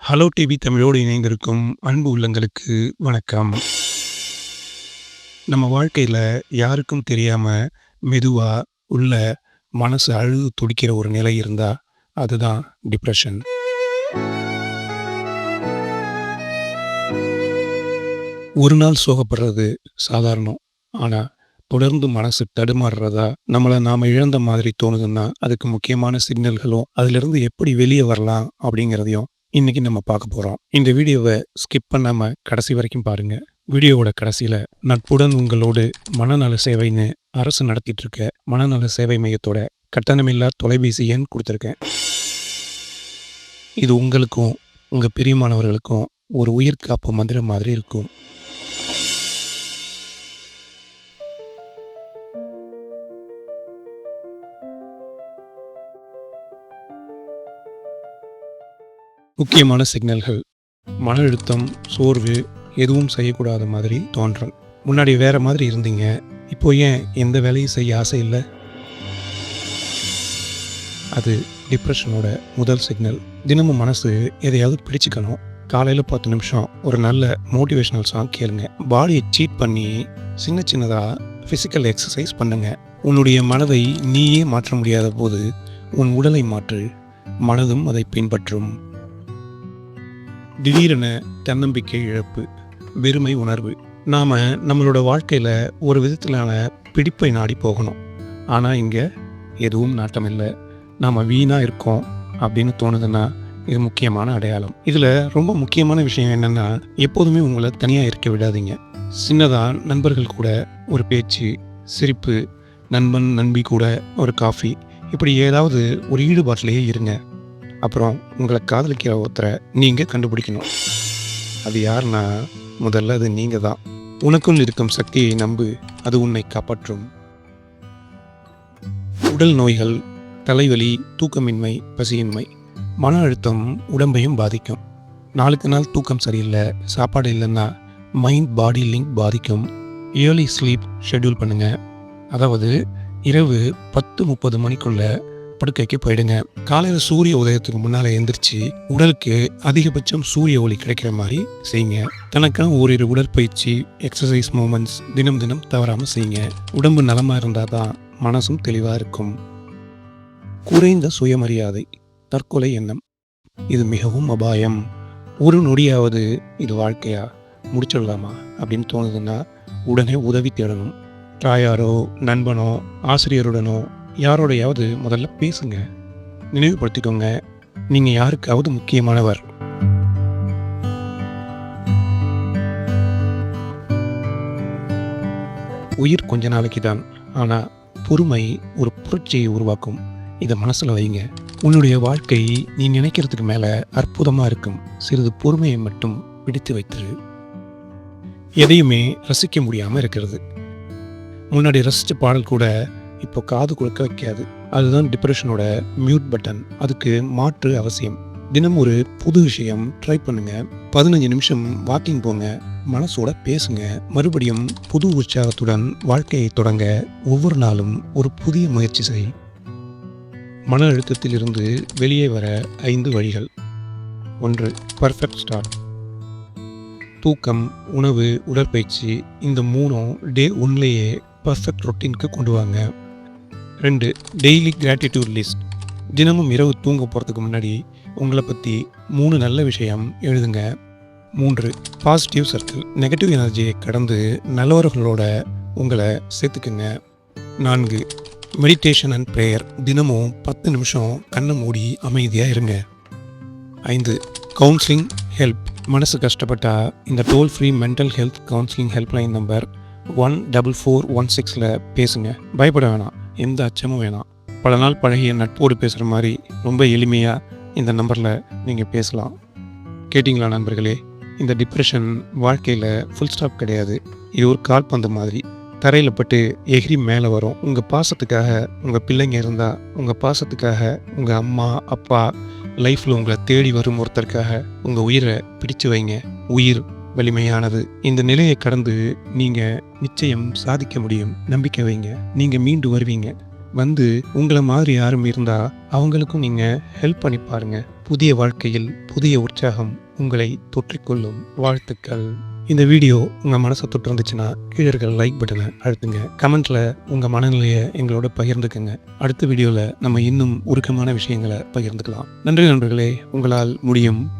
Hello TV தமிழோடு இணைந்திருக்கும் அன்பு உள்ளங்களுக்கு வணக்கம். நம்ம வாழ்க்கையில யாருக்கும் தெரியாம மெதுவா உள்ள மனசு அழுது துடிக்கிற ஒரு நிலை இருந்தா அதுதான் டிப்ரஷன். ஒரு நாள் சோகப்படுறது சாதாரணம். ஆனா தொடர்ந்து மனசு தடுமாறுறதா நம்மள நாம இழந்த மாதிரி தோணுதுன்னா அதுக்கு முக்கியமான சிக்னல்களும் அதிலிருந்து எப்படி வெளியே வரலாம் அப்படிங்கிறதையும் இன்னைக்கு நம்ம பார்க்க போறோம். இந்த வீடியோவை ஸ்கிப் பண்ணாம கடைசி வரைக்கும் பாருங்க. வீடியோவோட கடைசியில நட்புடன் உங்களோடு மனநல சேவைன்னு அரசு நடத்திட்டு இருக்க மனநல சேவை மையத்தோட கட்டணமில்லா தொலைபேசி எண் கொடுத்துருக்கேன். இது உங்களுக்கும் உங்க பிரியமானவர்களுக்கும் ஒரு உயிர் காப்பு மந்திரம் மாதிரி இருக்கும். முக்கியமான சிக்னல்கள்: மன அழுத்தம், சோர்வு, எதுவும் செய்யக்கூடாத மாதிரி தோன்றல். முன்னாடி வேற மாதிரி இருந்தீங்க, இப்போ ஏன் எந்த வேலையும் செய்ய ஆசை இல்லை? அது டிப்ரெஷனோட முதல் சிக்னல். தினமும் மனசு எதையாவது பிடிச்சுக்கணும். காலையில் 10 நிமிஷம் ஒரு நல்ல மோட்டிவேஷனல் சாங் கேளுங்க. பாடியை சீட் பண்ணி சின்ன சின்னதாக ஃபிசிக்கல் எக்ஸசைஸ் பண்ணுங்க. உன்னுடைய மனதை நீயே மாற்ற முடியாத போது உன் உடலை மாற்று, மனதும் அதை பின்பற்றும். திடீரென தன்னம்பிக்கை இழப்பு, வெறுமை உணர்வு. நாம் நம்மளோட வாழ்க்கையில் ஒரு விதத்திலான பிடிப்பை நாடி போகணும். ஆனால் இங்கே எதுவும் நாட்டம் இல்லை, நாம் வீணாக இருக்கோம் அப்படின்னு தோணுதுன்னா இது முக்கியமான அடையாளம். இதில் ரொம்ப முக்கியமான விஷயம் என்னென்னா, எப்போதுமே உங்களை தனியாக இருக்க விடாதீங்க. சின்னதாக நண்பர்கள் கூட ஒரு பேச்சு, சிரிப்பு, நண்பன் நண்பி கூட ஒரு காஃபி, இப்படி ஏதாவது ஒரு ஈடுபாட்டிலேயே இருங்க. அப்புறம் உங்களை காதலிக்கிற ஒருத்தரை நீங்கள் கண்டுபிடிக்கணும். அது யாருன்னா முதல்ல அது நீங்கள் தான். உனக்குள் இருக்கும் சக்தியை நம்பு, அது உன்னை காப்பாற்றும். உடல் நோய்கள், தலைவலி, தூக்கமின்மை, பசியின்மை, மன அழுத்தம் உடம்பையும் பாதிக்கும். நாளுக்கு நாள் தூக்கம் சரியில்லை, சாப்பாடு இல்லைன்னா மைண்ட் பாடி லிங்க் பாதிக்கும். ஏர்லி ஸ்லீப் ஷெட்யூல் பண்ணுங்க. அதாவது இரவு 10:30 மணிக்குள்ள படுக்கைக்கு போயிடுங்க. காலையில் சூரிய உதயத்துக்கு முன்னால் எழுந்திரிச்சு உடலுக்கு அதிகபட்சம் சூரிய ஒளி கிடைக்கிற மாதிரி செய்யுங்க. தனக்கான ஓரிரு உடற்பயிற்சி, எக்ஸசைஸ் மூமெண்ட்ஸ் தினம் தினம் தவறாமல் செய்யுங்க. உடம்பு நலமாக இருந்தால் தான் மனசும் தெளிவாக இருக்கும். குறைந்த சுயமரியாதை, தற்கொலை எண்ணம், இது மிகவும் அபாயம். ஒரு நொடியாவது இது வாழ்க்கையா, முடிச்சிடலாமா அப்படின்னு தோணுதுன்னா உடனே உதவி தேடணும். தாயாரோ, நண்பனோ, ஆசிரியருடனோ யாரோடையாவது முதல்ல பேசுங்க. நினைவுபடுத்திக்கோங்க, நீங்கள் யாருக்காவது முக்கியமானவர். உயிர் கொஞ்ச நாளைக்கு தான், ஆனால் பொறுமை ஒரு புரட்சியை உருவாக்கும். இதை மனசில் வைங்க. உன்னுடைய வாழ்க்கை நீ நினைக்கிறதுக்கு மேலே அற்புதமாக இருக்கும். சிறிது பொறுமையை மட்டும் பிடித்து வைத்துரு. எதையுமே ரசிக்க முடியாமல் இருக்கிறது. முன்னாடி ரசித்த பாடல் கூட இப்போ காது கொடுக்க வைக்காது. அதுதான் டிப்ரெஷனோட மியூட் பட்டன். அதுக்கு மாற்று அவசியம். தினம் ஒரு புது விஷயம் ட்ரை பண்ணுங்க. 15 நிமிஷம் வாக்கிங் போங்க. மனசோட பேசுங்க. மறுபடியும் புது உற்சாகத்துடன் வாழ்க்கையை தொடங்க ஒவ்வொரு நாளும் ஒரு புதிய முயற்சி செய். மன அழுத்தத்தில் இருந்து வெளியே வர 5 வழிகள். 1. Perfect start. தூக்கம், உணவு, உடற்பயிற்சி, இந்த 3ம் டே 1லேயே பர்ஃபெக்ட் ரொட்டீனுக்கு கொண்டு வாங்க. 2. Daily gratitude list. தினமும் இரவு தூங்க போகிறதுக்கு முன்னாடி உங்களை பற்றி 3 நல்ல விஷயம் எழுதுங்க. 3. Positive circle. நெகட்டிவ் எனர்ஜியை கடந்து நல்லவர்களோட உங்களை சேர்த்துக்குங்க. 4. Meditation and prayer. தினமும் 10 நிமிஷம் கண்ணை மூடி அமைதியாக இருங்க. 5. Counselling help. மனசு கஷ்டப்பட்டா இந்த toll free mental health counselling helpline number 14416 பேசுங்க. பயப்பட வேணாம், எந்த அச்சமும் வேணாம். பல நாள் பழகிய நட்போடு பேசுகிற மாதிரி ரொம்ப எளிமையாக இந்த நம்பரில் நீங்கள் பேசலாம். கேட்டிங்களா நண்பர்களே? இந்த டிப்ரெஷன் வாழ்க்கையில் ஃபுல் ஸ்டாப் கிடையாது. இது ஒரு கால்பந்து மாதிரி. தரையில் பட்டு எகிரி மேலே வரும். உங்கள் பாசத்துக்காக உங்கள் பிள்ளைங்க இருந்தால், உங்கள் பாசத்துக்காக உங்கள் அம்மா அப்பா, லைஃப்பில் உங்களை தேடி வரும் ஒருத்தருக்காக உங்கள் உயிரை பிடிச்சு வைங்க. உயிர் வலிமையானது. இந்த நிலையை கடந்து நீங்கள் நிச்சயம் சாதிக்க முடியும். நம்பிக்கை வைங்க, நீங்கள் மீண்டு வருவீங்க. வந்து உங்களை மாதிரி யாரும் இருந்தா அவங்களுக்கும் நீங்க ஹெல்ப் பண்ணி பாருங்க. புதிய வாழ்க்கையில் புதிய உற்சாகம் உங்களை தொற்றிக்கொள்ளும். வாழ்த்துக்கள். இந்த வீடியோ உங்க மனசை தொட்டு இருந்துச்சுன்னா கீழே இருக்கிற லைக் பட்டனை அழுத்துங்க. கமெண்ட்ல உங்க மனநிலையை எங்களோட பகிர்ந்துக்குங்க. அடுத்த வீடியோல நம்ம இன்னும் உருக்கமான விஷயங்களை பகிர்ந்துக்கலாம். நன்றி நண்பர்களே. உங்களால் முடியும்.